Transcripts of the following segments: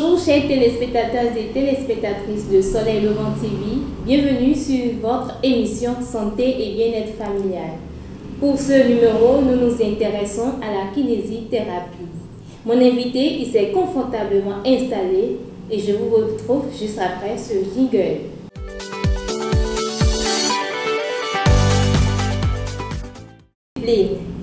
Bonjour chers téléspectateurs et téléspectatrices de Soleil Levant TV, bienvenue sur votre émission Santé et Bien-être familial. Pour ce numéro, nous nous intéressons à la kinésithérapie. Mon invité il s'est confortablement installé et je vous retrouve juste après ce jingle.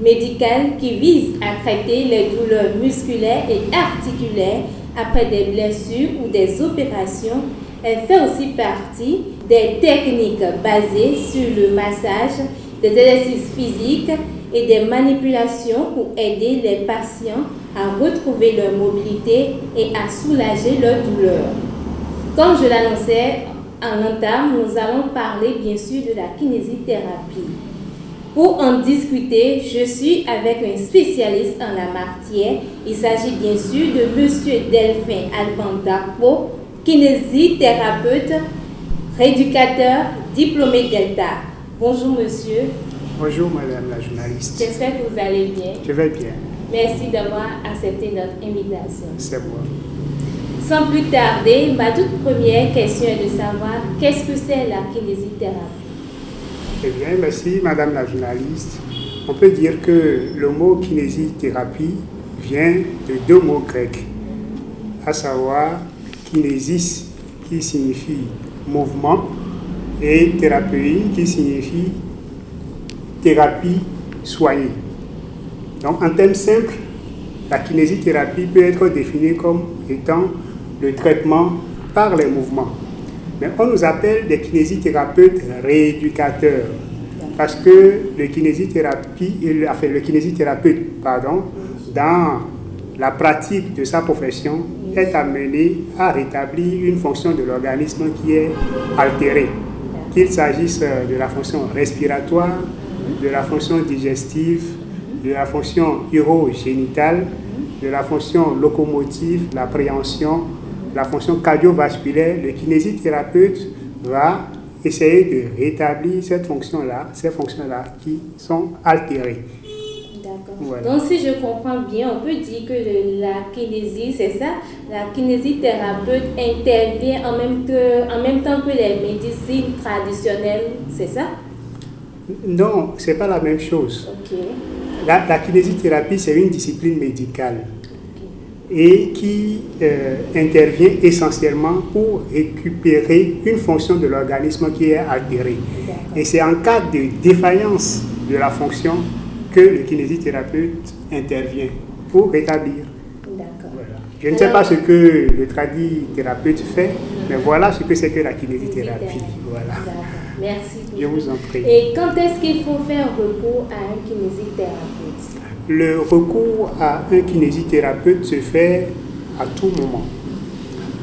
Médicale qui vise à traiter les douleurs musculaires et articulaires après des blessures ou des opérations. Elle fait aussi partie des techniques basées sur le massage, des exercices physiques et des manipulations pour aider les patients à retrouver leur mobilité et à soulager leurs douleurs. Comme je l'annonçais en entame, nous allons parler bien sûr de la kinésithérapie. Pour en discuter, je suis avec un spécialiste en la matière. Il s'agit bien sûr de M. Delphin Alban Darpo, kinésithérapeute, rééducateur, diplômé Delta. Bonjour monsieur. Bonjour madame la journaliste. J'espère que vous allez bien. Je vais bien. Merci d'avoir accepté notre invitation. C'est moi. Sans plus tarder, ma toute première question est de savoir qu'est-ce que c'est la kinésithérapie? Eh bien, merci madame la journaliste. On peut dire que le mot kinésithérapie vient de deux mots grecs, à savoir kinésis qui signifie mouvement et thérapie qui signifie thérapie soignée. Donc en termes simples, la kinésithérapie peut être définie comme étant le traitement par les mouvements. Mais on nous appelle des kinésithérapeutes rééducateurs parce que le kinésithérapeute, dans la pratique de sa profession, est amené à rétablir une fonction de l'organisme qui est altérée, qu'il s'agisse de la fonction respiratoire, de la fonction digestive, de la fonction urogénitale, de la fonction locomotive, l'appréhension, la fonction cardiovasculaire. Le kinésithérapeute va essayer de rétablir ces fonctions-là qui sont altérées. D'accord. Voilà. Donc si je comprends bien, on peut dire que la kinésie, c'est ça, la kinésithérapeute intervient en même temps que les médecines traditionnelles, c'est ça? Non, ce n'est pas la même chose. Ok. La kinésithérapie, c'est une discipline médicale et qui intervient essentiellement pour récupérer une fonction de l'organisme qui est altérée. Et c'est en cas de défaillance de la fonction que le kinésithérapeute intervient pour rétablir. Voilà. Je ne sais pas ce que le tradithérapeute fait, mais voilà ce que c'est que la kinésithérapie. Voilà. Merci. Je vous en prie. Et quand est-ce qu'il faut faire recours à un kinésithérapeute? Le recours à un kinésithérapeute se fait à tout moment.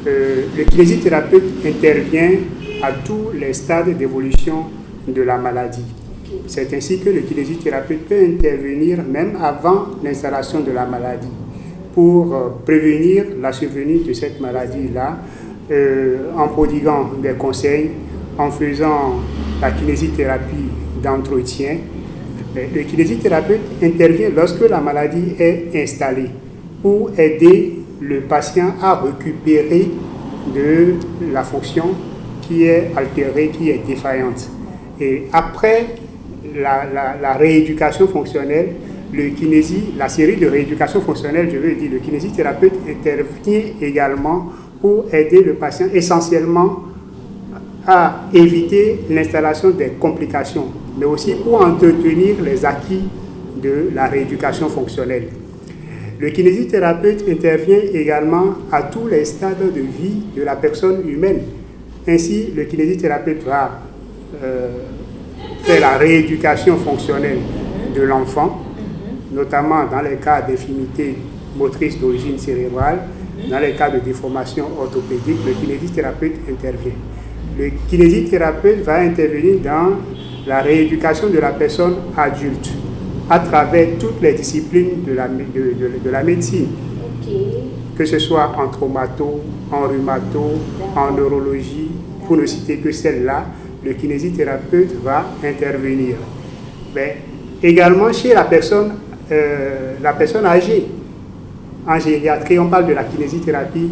Le kinésithérapeute intervient à tous les stades d'évolution de la maladie. C'est ainsi que le kinésithérapeute peut intervenir même avant l'installation de la maladie pour prévenir la survenue de cette maladie-là en prodiguant des conseils, en faisant la kinésithérapie d'entretien. Le kinésithérapeute intervient lorsque la maladie est installée pour aider le patient à récupérer de la fonction qui est altérée, qui est défaillante. Et après la rééducation fonctionnelle, la série de rééducation fonctionnelle, le kinésithérapeute intervient également pour aider le patient essentiellement à éviter l'installation des complications, mais aussi pour entretenir les acquis de la rééducation fonctionnelle. Le kinésithérapeute intervient également à tous les stades de vie de la personne humaine. Ainsi, le kinésithérapeute va faire la rééducation fonctionnelle de l'enfant, notamment dans les cas d'infirmité motrice d'origine cérébrale, dans les cas de déformation orthopédique, le kinésithérapeute intervient. Le kinésithérapeute va intervenir dans la rééducation de la personne adulte à travers toutes les disciplines de la médecine, que ce soit en traumato, en rhumato, en neurologie, pour ne citer que celle-là, le kinésithérapeute va intervenir. Mais également chez la personne âgée. En gériatrie, on parle de la kinésithérapie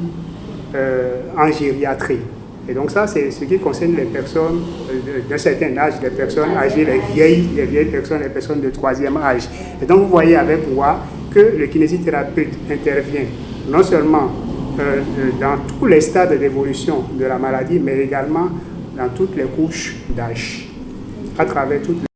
en gériatrie. Et donc ça, c'est ce qui concerne les personnes d'un certain âge, les personnes âgées, les vieilles personnes, les personnes de 3e âge. Et donc vous voyez avec moi que le kinésithérapeute intervient non seulement dans tous les stades d'évolution de la maladie, mais également dans toutes les couches d'âge, à travers toutes les